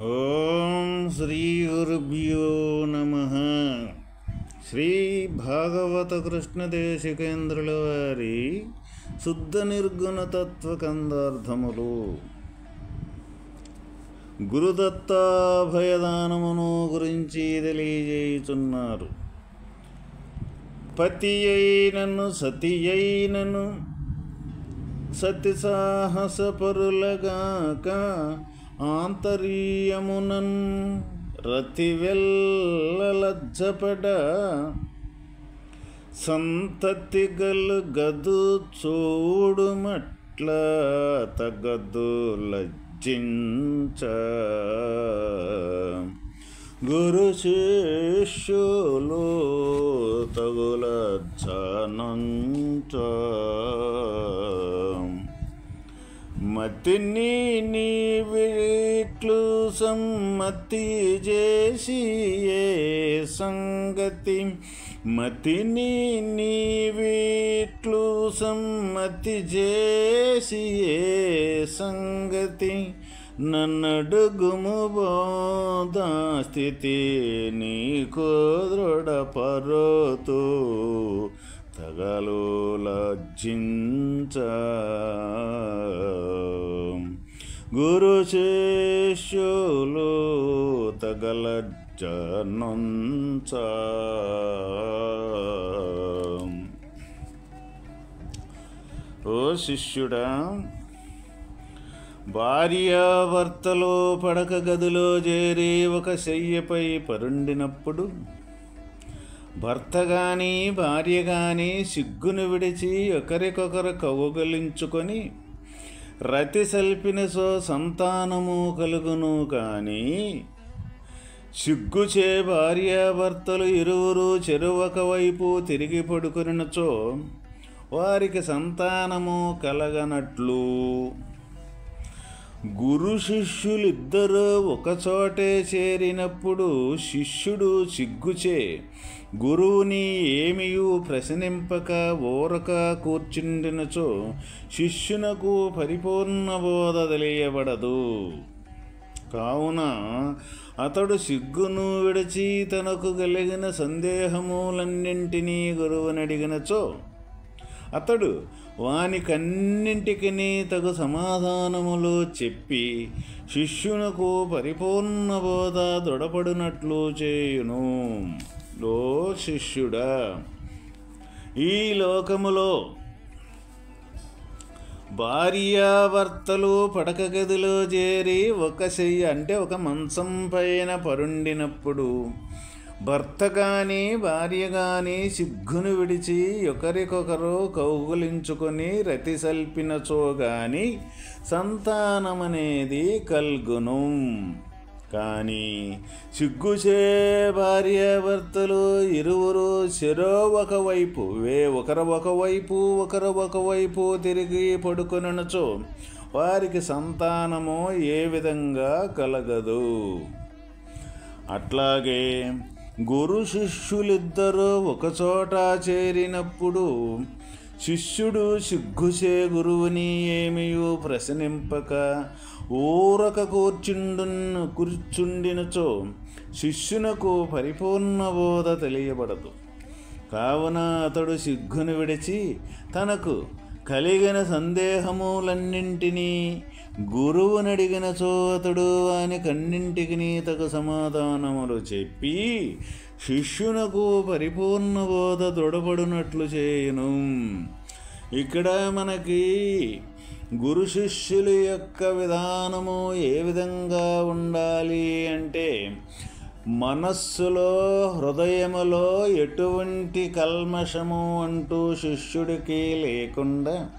ఓం శ్రీ గురుభ్యో నమః. శ్రీ భాగవత కృష్ణదేశికేంద్రుల వారి శుద్ధ నిర్గుణ తత్వకందార్థములు. గురుదత్తాభయదానమును గురించి తెలియజేయుచున్నారు. పతి అయినను సతి అయినను సతి సాహస పరులగాక ఆంతర్యమునన్ రతివెల్లలజ్జపడ సంతతి గదు చూడుమట్ల తగదు లజ్జించ. గురు శిష్యులు తగులజ్జనంచ. మతిని నీవిట్లు సమ్మతి చేసి ఏ సంగతి. మతిని నీవిట్లు సమ్మతి చేసి ఏ సంగతి. నన్నడుగుము బోధా స్థితి నీకు దృఢపరుతూ తగలు లజ్జించ. గురు శిష్యులు తగలజ్జనుంచ. ఓ శిష్యుడా, భార్యాభర్తలు పడక గదిలో చేరి ఒక శయ్యపై పరుండినప్పుడు భర్త గాని భార్య గాని సిగ్గును విడిచి ఒకరికొకరు కౌగలించుకొని రతి సల్పినసో సంతానము కలుగును. కానీ సిగ్గుచే భార్యాభర్తలు ఇరువురు చెరువక వైపు తిరిగి పడుకొనినచో వారికి సంతానము కలగనట్లు. గురు శిష్యులిద్దరూ ఒకచోటే చేరినప్పుడు శిష్యుడు సిగ్గుచే గురువుని ఏమియూ ప్రశ్నింపక ఊరక కూర్చుండినచో శిష్యునకు పరిపూర్ణ బోధ తెలియబడదు. కావున అతడు సిగ్గును విడిచి తనకు కలిగిన సందేహములన్నింటినీ గురువునడిగినచో అతడు వానికన్నింటికి తగు సమాధానములు చెప్పి శిష్యునకు పరిపూర్ణ బోధ దృఢపడినట్లు చేయును. ఓ శిష్యుడా, ఈ లోకములో భార్యాభర్తలు పడక గదిలో చేరి ఒక శయ్య అంటే ఒక మంచం పైన పరుండినప్పుడు భర్త కానీ భార్య కానీ సిగ్గును విడిచి ఒకరికొకరు కౌగులించుకొని రతి సల్పినచో గాని సంతానమనేది కల్గును. కానీ సిగ్గుచే భార్యాభర్తలు ఇరువురు చెరో ఒకవైపు ఒకరు ఒకవైపు తిరిగి పడుకొనచో వారికి సంతానము ఏ విధంగా కలగదు. అట్లాగే గురు శిష్యులిద్దరూ ఒకచోట చేరినప్పుడు శిష్యుడు సిగ్గుచే గురువుని ఏమియూ ప్రశ్నింపక ఊరక కూర్చుండినచో శిష్యునకు పరిపూర్ణ బోధ తెలియబడదు. కావున అతడు సిగ్గును విడిచి తనకు కలిగిన సందేహములన్నింటినీ గురువునడిగినచో అతడు వానికన్నింటికి తగు సమాధానములు చెప్పి శిష్యునకు పరిపూర్ణ బోధ దృఢపడినట్లు చేయును. ఇక్కడ మనకి గురు శిష్యుల యొక్క విధానము ఏ విధంగా ఉండాలి అంటే మనస్సులో హృదయములో ఎటువంటి కల్మషము అంటూ శిష్యుడికి లేకుండా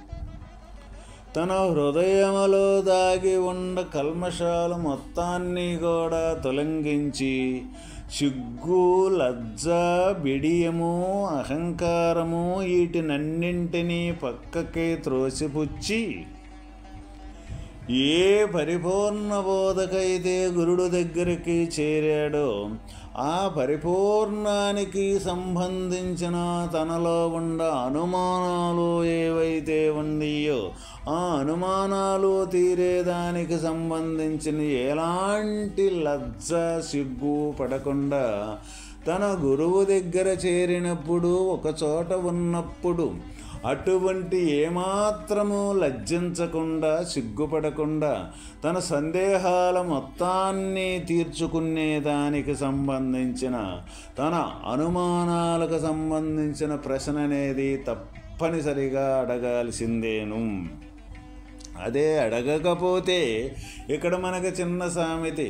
తన హృదయములో దాగి ఉన్న కల్మషాలు మొత్తాన్ని కూడా తొలగించి సిగ్గు, లజ్జ, బిడియము, అహంకారము వీటినన్నింటినీ పక్కకి త్రోసిపుచ్చి ఏ పరిపూర్ణ బోధకైతే గురుడు దగ్గరికి చేరాడో ఆ పరిపూర్ణానికి సంబంధించిన తనలో ఉన్న అనుమానాలు ఏవైతే ఉన్నాయో ఆ అనుమానాలు తీరేదానికి సంబంధించిన ఎలాంటి లజ్జ సిగ్గు పడకుండా తన గురువు దగ్గర చేరినప్పుడు ఒకచోట ఉన్నప్పుడు అటువంటి ఏమాత్రము లజ్జించకుండా సిగ్గుపడకుండా తన సందేహాల మొత్తాన్ని తీర్చుకునే దానికి సంబంధించిన తన అనుమానాలకు సంబంధించిన ప్రశ్న అనేది తప్పనిసరిగా అడగాల్సిందేను. అదే అడగకపోతే ఇక్కడ మనకు చిన్న సామెత,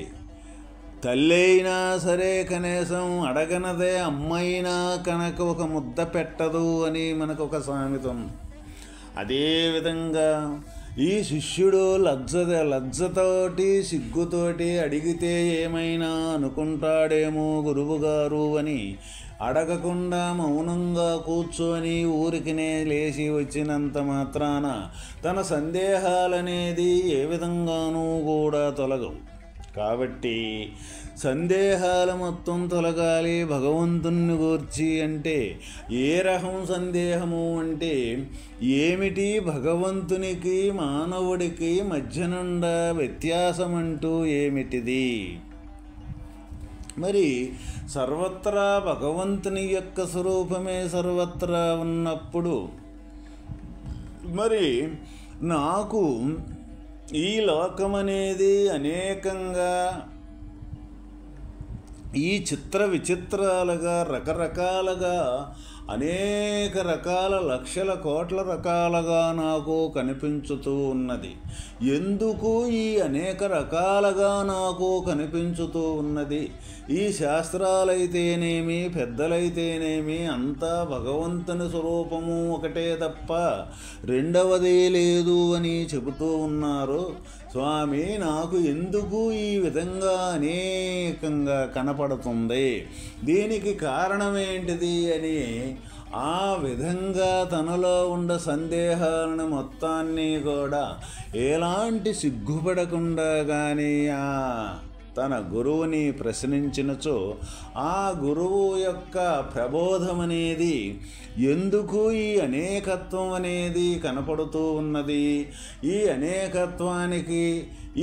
తల్లి అయినా సరే కనీసం అడగనదే అమ్మైనా కనుక ఒక ముద్ద పెట్టదు అని మనకు ఒక సామెత ఉంది. అదేవిధంగా ఈ శిష్యుడు లజ్జతోటి సిగ్గుతోటి అడిగితే ఏమైనా అనుకుంటాడేమో గురువుగారు అని అడగకుండా మౌనంగా కూర్చొని ఊరికినే లేచి వచ్చినంత మాత్రాన తన సందేహాలనేది ఏ విధంగానూ కూడా తొలగవు. కాబట్టి సందేహాలు మొత్తం తొలగాలి భగవంతుని గూర్చి అంటే ఏ రకం సందేహము అంటే ఏమిటి భగవంతునికి మానవుడికి మధ్యనుండ వ్యత్యాసం అంటూ ఏమిటిది? మరి సర్వత్రా భగవంతుని యొక్క స్వరూపమే సర్వత్రా ఉన్నప్పుడు మరి నాకు ఈ లోకం అనేది అనేకంగా ఈ చిత్ర విచిత్రాలుగా రకరకాలుగా అనేక రకాల లక్షల కోట్ల రకాలుగా నాకు కనిపించుతూ ఉన్నది. ఎందుకు ఈ అనేక రకాలుగా నాకు కనిపించుతూ ఉన్నది? ఈ శాస్త్రాలైతేనేమి పెద్దలైతేనేమి అంతా భగవంతుని స్వరూపము ఒకటే తప్ప రెండవది లేదు అని చెబుతూ ఉన్నారు. స్వామి, నాకు ఎందుకు ఈ విధంగా అనేకంగా కనపడుతుంది, దీనికి కారణమేంటిది అని ఆ విధంగా తనలో ఉన్న సందేహాలను మొత్తాన్ని కూడా ఎలాంటి సిగ్గుపడకుండా కానీ తన గురువుని ప్రశ్నించినచో ఆ గురువు యొక్క ప్రబోధం అనేది ఎందుకు ఈ అనేకత్వం అనేది కనపడుతూ ఉన్నది, ఈ అనేకత్వానికి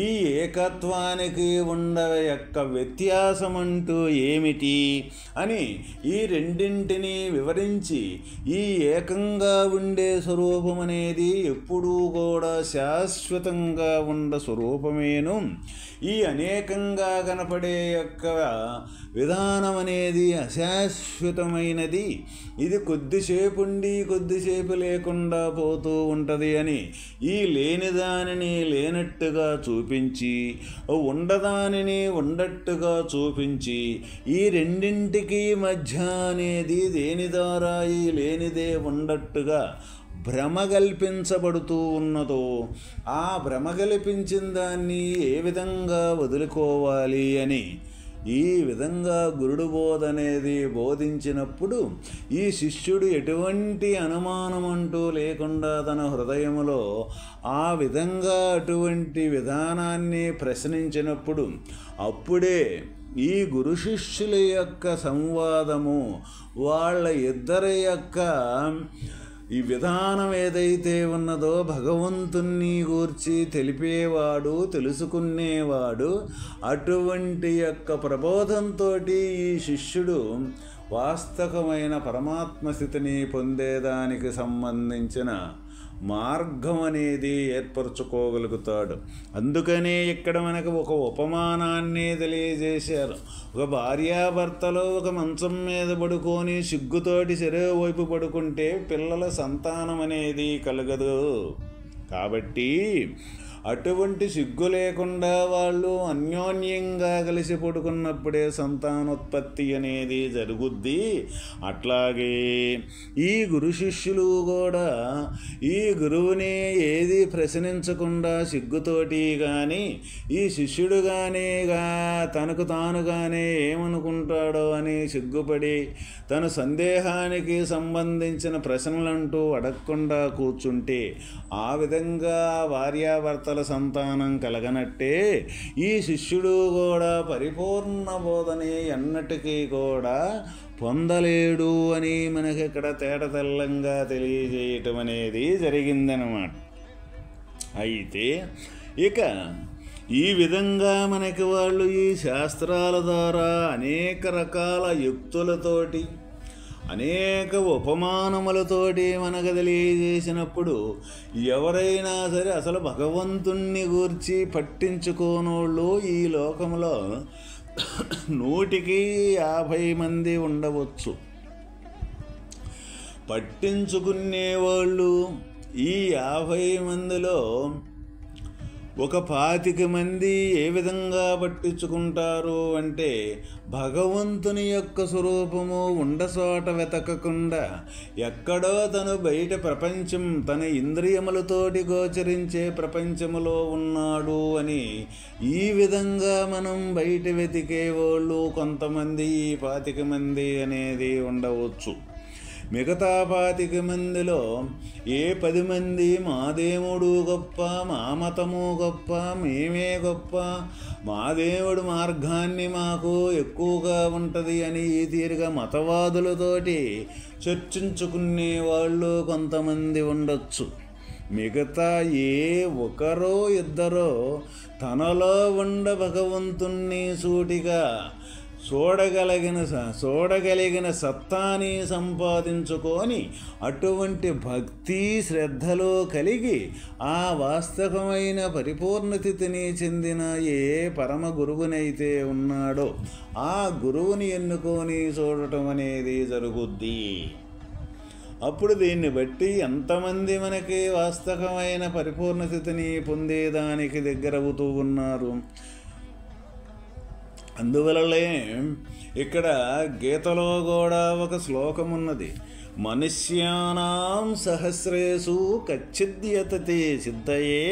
ఈ ఏకత్వానికి ఉన్న యొక్క వ్యత్యాసం అంటూ ఏమిటి అని ఈ రెండింటినీ వివరించి ఈ ఏకంగా ఉండే స్వరూపం అనేది ఎప్పుడూ కూడా శాశ్వతంగా ఉన్న స్వరూపమేను, ఈ అనేకంగా కనపడే యొక్క విధానం అనేది అశాశ్వతమైనది, ఇది కొద్దిసేపు ఉండి కొద్దిసేపు లేకుండా పోతూ ఉంటుంది అని ఈ లేని దానిని లేనట్టుగా చూపించి ఉండదానిని ఉండట్టుగా చూపించి ఈ రెండింటికి మధ్య అనేది దేని ద్వారా ఈ లేనిదే ఉండట్టుగా భ్రమ కల్పించబడుతూ ఉన్నదో ఆ భ్రమ కల్పించిన దాన్ని ఏ విధంగా వదులుకోవాలి అని ఈ విధంగా గురుడు బోధ అనేది బోధించినప్పుడు ఈ శిష్యుడు ఎటువంటి అనుమానం అంటూ లేకుండా తన హృదయములో ఆ విధంగా అటువంటి విధానాన్ని ప్రశ్నించినప్పుడు అప్పుడే ఈ గురు శిష్యుల యొక్క సంవాదము వాళ్ళ ఇద్దరి యొక్క ఈ విధానం ఏదైతే ఉన్నదో భగవంతుని గూర్చి తెలిపేవాడు తెలుసుకునేవాడు అటువంటి యొక్క ప్రబోధంతో ఈ శిష్యుడు వాస్తవమైన పరమాత్మ స్థితిని పొందేదానికి సంబంధించిన మార్గం అనేది ఏర్పరచుకోగలుగుతాడు. అందుకనే ఇక్కడ మనకు ఒక ఉపమానాన్ని తెలియజేశారు. ఒక భార్యాభర్తలో ఒక మంచం మీద పడుకొని సిగ్గుతోటి చెరువు వైపు పడుకుంటే పిల్లల సంతానం అనేది కలగదు. కాబట్టి అటువంటి సిగ్గు లేకుండా వాళ్ళు అన్యోన్యంగా కలిసి పడుకున్నప్పుడే సంతానోత్పత్తి అనేది జరుగుద్ది. అట్లాగే ఈ గురు శిష్యులు కూడా ఈ గురువుని ఏది ప్రశ్నించకుండా సిగ్గుతోటి కానీ ఈ శిష్యుడు కానీ తనకు తానుగానే ఏమనుకుంటాడో అని సిగ్గుపడి తన సందేహానికి సంబంధించిన ప్రశ్నలంటూ అడగకుండా కూర్చుంటే ఆ విధంగా భార్యాభర్తల దేవతల సంతానం కలగనట్టే ఈ శిష్యుడు కూడా పరిపూర్ణ బోధని ఎన్నటికీ కూడా పొందలేడు అని మనకి ఇక్కడ తేటతెల్లంగా తెలియజేయటం అనేది జరిగిందనమాట. అయితే ఇక ఈ విధంగా మనకి వాళ్ళు ఈ శాస్త్రాల ద్వారా అనేక రకాల యుక్తులతోటి అనేక ఉపమానములతోటి మనకు తెలియజేసినప్పుడు ఎవరైనా సరే అసలు భగవంతుణ్ణి గూర్చి పట్టించుకోనోళ్ళు ఈ లోకంలో 150 మంది ఉండవచ్చు. పట్టించుకునేవాళ్ళు ఈ 50 మందిలో ఒక 25 మంది ఏ విధంగా పట్టించుకుంటారు అంటే భగవంతుని యొక్క స్వరూపము ఉండచోట వెతకకుండా ఎక్కడో తను బయట ప్రపంచం తన ఇంద్రియములతోటి గోచరించే ప్రపంచములో ఉన్నాడు అని ఈ విధంగా మనం బయట వెతికేవాళ్ళు కొంతమంది 25 మంది అనేది ఉండవచ్చు. మిగతా 25 మందిలో ఏ 10 మంది మా దేవుడు గొప్ప, మా మతము గొప్ప, మేమే గొప్ప, మా దేవుడు మార్గాన్ని మాకు ఎక్కువగా ఉంటుంది అని ఈ తీరుగా మతవాదులతోటి చర్చించుకునే వాళ్ళు కొంతమంది ఉండొచ్చు. మిగతా ఏ ఒకరో ఇద్దరో తనలో ఉండ భగవంతుణ్ణి సూటిగా చూడగలిగిన సత్తాని సంపాదించుకొని అటువంటి భక్తి శ్రద్ధలో కలిగి ఆ వాస్తవమైన పరిపూర్ణ స్థితిని చెందిన ఏ పరమ గురువునైతే ఉన్నాడో ఆ గురువుని ఎన్నుకొని చూడటం అనేది జరుగుద్ది. అప్పుడు దీన్ని బట్టి ఎంతమంది మనకి వాస్తవమైన పరిపూర్ణ స్థితిని పొందేదానికి దగ్గరవుతూ ఉన్నారు. అందువలనే ఇక్కడ గీతలో కూడా ఒక శ్లోకం ఉన్నది. మనుష్యానాం సహస్రేషు కచ్చిద్యతతే సిద్ధయే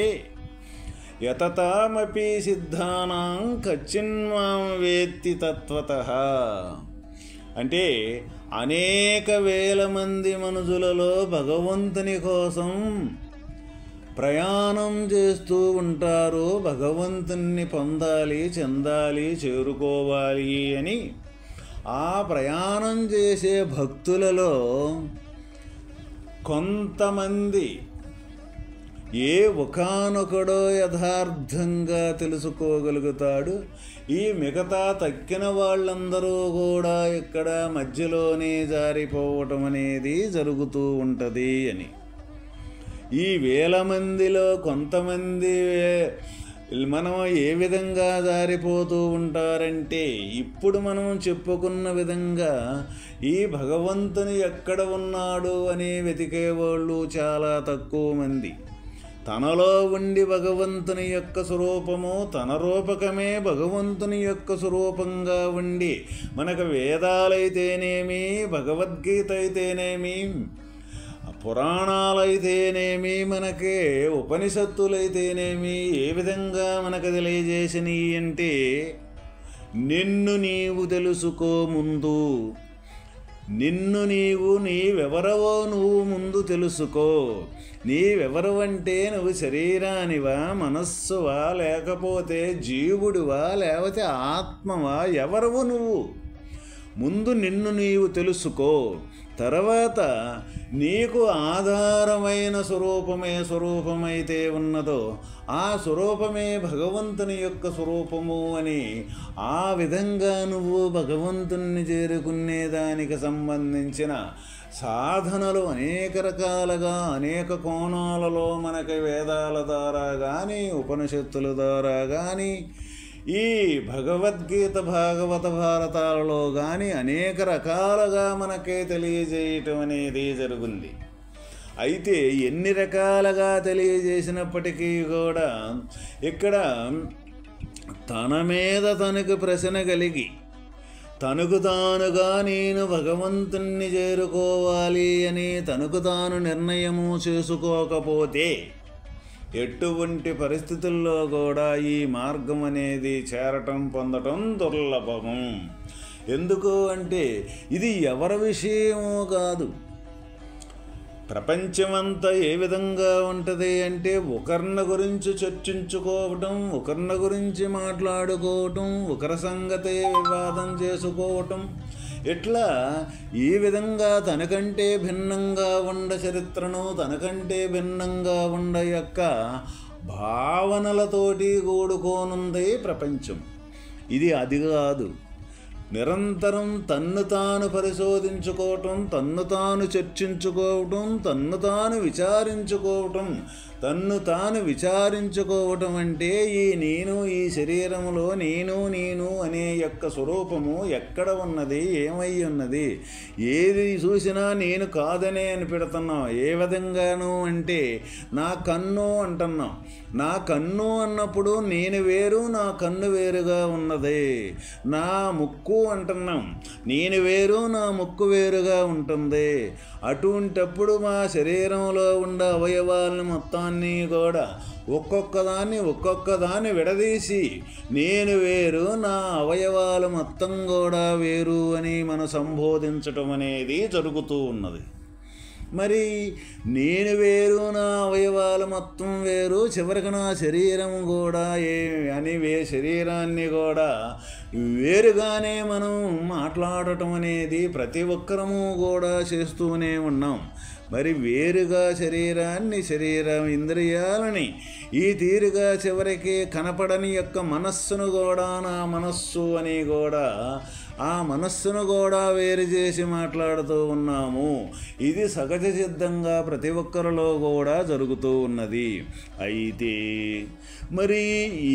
యతతామపి సిద్ధానాం కచ్చిన్మాం వేత్తి తత్వతః. అంటే అనేక వేల మంది మనుషులలో భగవంతుని కోసం ప్రయాణం చేస్తూ ఉంటారు. భగవంతుణ్ణి పొందాలి, చెందాలి, చేరుకోవాలి అని ఆ ప్రయాణం చేసే భక్తులలో కొంతమంది ఏ ఒకానొకడో యథార్థంగా తెలుసుకోగలుగుతాడు. ఈ మిగతా తక్కిన వాళ్ళందరూ కూడా ఇక్కడ మధ్యలోనే జారిపోవటం అనేది జరుగుతూ ఉంటుంది అని. ఈ వేల మందిలో కొంతమంది మనం ఏ విధంగా జారిపోతూ ఉంటారంటే ఇప్పుడు మనం చెప్పుకున్న విధంగా ఈ భగవంతుని ఎక్కడ ఉన్నాడు అని వెతికేవాళ్ళు చాలా తక్కువ మంది. తనలో ఉండి భగవంతుని యొక్క స్వరూపము తన రూపకమే భగవంతుని యొక్క స్వరూపంగా ఉండి మనకు వేదాలైతేనేమి, భగవద్గీత అయితేనేమి, పురాణాలైతేనేమి, మనకే ఉపనిషత్తులైతేనేమి ఏ విధంగా మనకు తెలియజేసినవి అంటే నిన్ను నీవు తెలుసుకో ముందు, నిన్ను నీవెవరవో నువ్వు ముందు తెలుసుకో. నీవెవరవంటే నువ్వు శరీరానివా, మనస్సువా, లేకపోతే జీవుడివా, లేకపోతే ఆత్మవా, ఎవరవు నువ్వు? ముందు నిన్ను నీవు తెలుసుకో. తర్వాత నీకు ఆధారమైన స్వరూపమైతే ఉన్నదో ఆ స్వరూపమే భగవంతుని యొక్క స్వరూపము అని ఆ విధంగా నువ్వు భగవంతుణ్ణి చేరుకునే దానికి సంబంధించిన సాధనలు అనేక రకాలుగా అనేక కోణాలలో మనకి వేదాల ద్వారా కానీ ఉపనిషత్తుల ద్వారా కానీ ఈ భగవద్గీత భాగవత భారతాలలో కానీ అనేక రకాలుగా మనకే తెలియజేయటం అనేది జరుగుతుంది. అయితే ఎన్ని రకాలుగా తెలియజేసినప్పటికీ కూడా ఇక్కడ తన మీద తనకు ప్రశ్న కలిగి తనకు తానుగా నేను భగవంతుణ్ణి చేరుకోవాలి అని తనకు తాను నిర్ణయము చేసుకోకపోతే ఎటువంటి పరిస్థితుల్లో కూడా ఈ మార్గం అనేది చేరటం పొందటం దుర్లభము. ఎందుకు అంటే ఇది ఎవరి విషయమో కాదు. ప్రపంచమంతా ఏ విధంగా ఉంటుంది అంటే ఒకరిని గురించి చర్చించుకోవటం, ఒకరిని గురించి మాట్లాడుకోవటం, ఒకరి సంగతే వివాదం చేసుకోవటం, ఇట్లా ఈ విధంగా తనకంటే భిన్నంగా ఉండ చరిత్రను, తనకంటే భిన్నంగా ఉండ యొక్క భావనలతోటి కూడుకోనుంది ప్రపంచం. ఇది అది కాదు. నిరంతరం తన్ను తాను పరిశోధించుకోవటం, తన్ను తాను చర్చించుకోవటం, తన్ను తాను విచారించుకోవటం. తన్ను తాను విచారించుకోవటం అంటే ఈ నేను, ఈ శరీరంలో నేను అనే యొక్క స్వరూపము ఎక్కడ ఉన్నది, ఏమై ఉన్నది, ఏది చూసినా నేను కాదనే అని పెడుతున్నాం. ఏ విధంగాను అంటే నా కన్ను అంటున్నాం. నా కన్ను అన్నప్పుడు నేను వేరు, నా కన్ను వేరుగా ఉన్నది. నా ముక్కు అంటున్నాం. నేను వేరు, నా ముక్కు వేరుగా ఉంటుంది. అటువంటప్పుడు మా శరీరంలో ఉండే అవయవాలను మొత్తాన్ని కూడా ఒక్కొక్కదాన్ని విడదీసి నేను వేరు, నా అవయవాలు మొత్తం కూడా వేరు అని మనం సంబోధించటం అనేది జరుగుతూ ఉన్నది. మరి నేను వేరు, నా అవయవాలు మొత్తం వేరు, చివరికి నా శరీరం కూడా శరీరాన్ని కూడా వేరుగానే మనం మాట్లాడటం అనేది ప్రతి ఒక్కరము కూడా చేస్తూనే ఉన్నాం. మరి వేరుగా శరీరం ఇంద్రియాలని ఈ తీరుగా చివరికి కనపడని యొక్క మనస్సును కూడా నా మనస్సు అని కూడా ఆ మనస్సును కూడా వేరు చేసి మాట్లాడుతూ ఉన్నాము. ఇది సహజ సిద్ధంగా ప్రతి ఒక్కరిలో కూడా జరుగుతూ ఉన్నది. అయితే మరి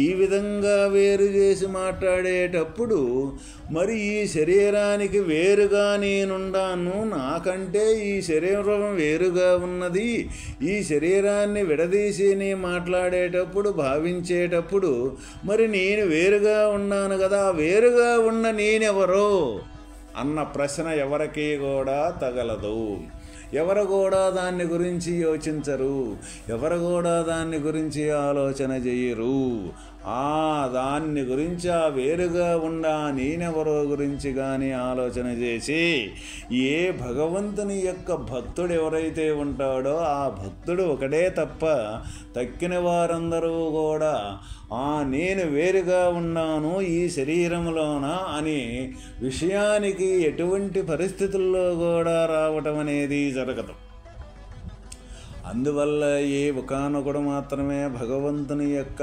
ఈ విధంగా వేరు చేసి మాట్లాడేటప్పుడు మరి ఈ శరీరానికి వేరుగా నేనుండాను, నాకంటే ఈ శరీరం వేరుగా ఉన్నది, ఈ శరీరాన్ని విడదీసి నేను మాట్లాడేటప్పుడు భావించేటప్పుడు మరి నేను వేరుగా ఉన్నాను కదా, వేరుగా ఉన్న నేనెవరో అన్న ప్రశ్న ఎవరికి కూడా తగలదు. ఎవరు కూడా దాన్ని గురించి యోచించరు, ఎవరు కూడా దాన్ని గురించి ఆలోచన చేయరు. దాన్ని గురించి వేరుగా ఉన్న నేనెవరో గురించి కానీ ఆలోచన చేసి ఏ భగవంతుని యొక్క భక్తుడు ఎవరైతే ఉంటాడో ఆ భక్తుడు ఒకడే తప్ప తక్కిన వారందరూ కూడా నేను వేరుగా ఉన్నాను ఈ శరీరంలోన అనే విషయానికి ఎటువంటి పరిస్థితుల్లో కూడా రావటం అనేది జరగదు. అందువల్ల ఏ ఒకానొకడు మాత్రమే భగవంతుని యొక్క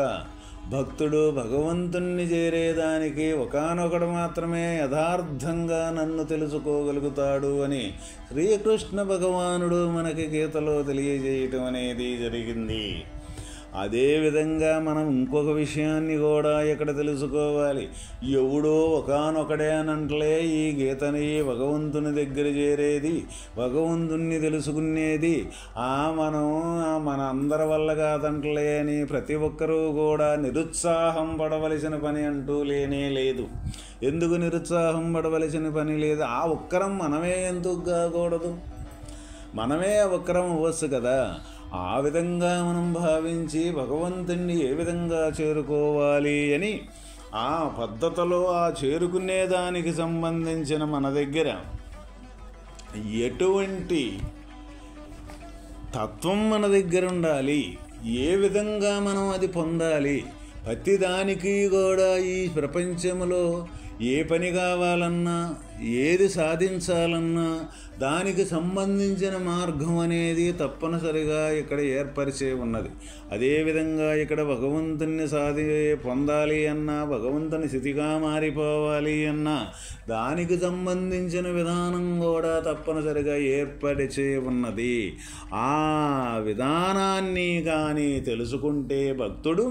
భక్తుడు, భగవంతుణ్ణి చేరేదానికి ఒకానొకడు మాత్రమే యథార్థంగా నన్ను తెలుసుకోగలుగుతాడు అని శ్రీకృష్ణ భగవానుడు మనకి గీతలో తెలియజేయటం అనేది జరిగింది. అదేవిధంగా మనం ఇంకొక విషయాన్ని కూడా ఇక్కడ తెలుసుకోవాలి. ఎవడో ఒకానొకడే అనంటలే ఈ గీతని భగవంతుని దగ్గర చేరేది, భగవంతుణ్ణి తెలుసుకునేది మన అందరి వల్ల కాదంటలే అని ప్రతి ఒక్కరూ కూడా నిరుత్సాహం పడవలసిన పని అంటూ లేనే లేదు. ఎందుకు నిరుత్సాహం పడవలసిన పని లేదు? ఆ ఒక్కరం మనమే ఎందుకు కాకూడదు? మనమే ఒక్కరం అవ్వచ్చు కదా. ఆ విధంగా మనం భావించి భగవంతుణ్ణి ఏ విధంగా చేరుకోవాలి అని ఆ పద్ధతిలో చేరుకునే దానికి సంబంధించిన మన దగ్గర ఎటువంటి తత్వం మన దగ్గర ఉండాలి, ఏ విధంగా మనం అది పొందాలి, ప్రతిదానికి కూడా ఈ ప్రపంచంలో ఏ పని కావాలన్నా, ఏది సాధించాలన్నా దానికి సంబంధించిన మార్గం అనేది తప్పనిసరిగా ఇక్కడ ఏర్పరిచే ఉన్నది. అదేవిధంగా ఇక్కడ భగవంతుని పొందాలి అన్నా, భగవంతుని స్థితిగా మారిపోవాలి అన్నా దానికి సంబంధించిన విధానం కూడా తప్పనిసరిగా ఏర్పరిచే ఉన్నది. ఆ విధానాన్ని కానీ తెలుసుకుంటే భక్తుడు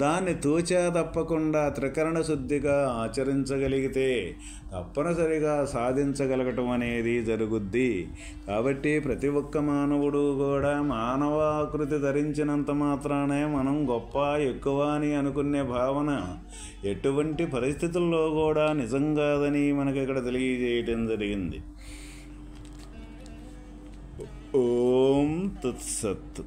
దాన్ని తూచా తప్పకుండా త్రికరణ శుద్ధిగా ఆచరించగలిగితే తప్పనిసరిగా సాధించగలగటం అనేది జరుగుద్ది. కాబట్టి ప్రతి ఒక్క మానవుడు కూడా మానవాకృతి ధరించినంత మాత్రానే మనం గొప్ప ఎక్కువ అని అనుకునే భావన ఎటువంటి పరిస్థితుల్లో కూడా నిజం కాదని మనకి ఇక్కడ తెలియజేయటం జరిగింది. ఓం తత్సత్.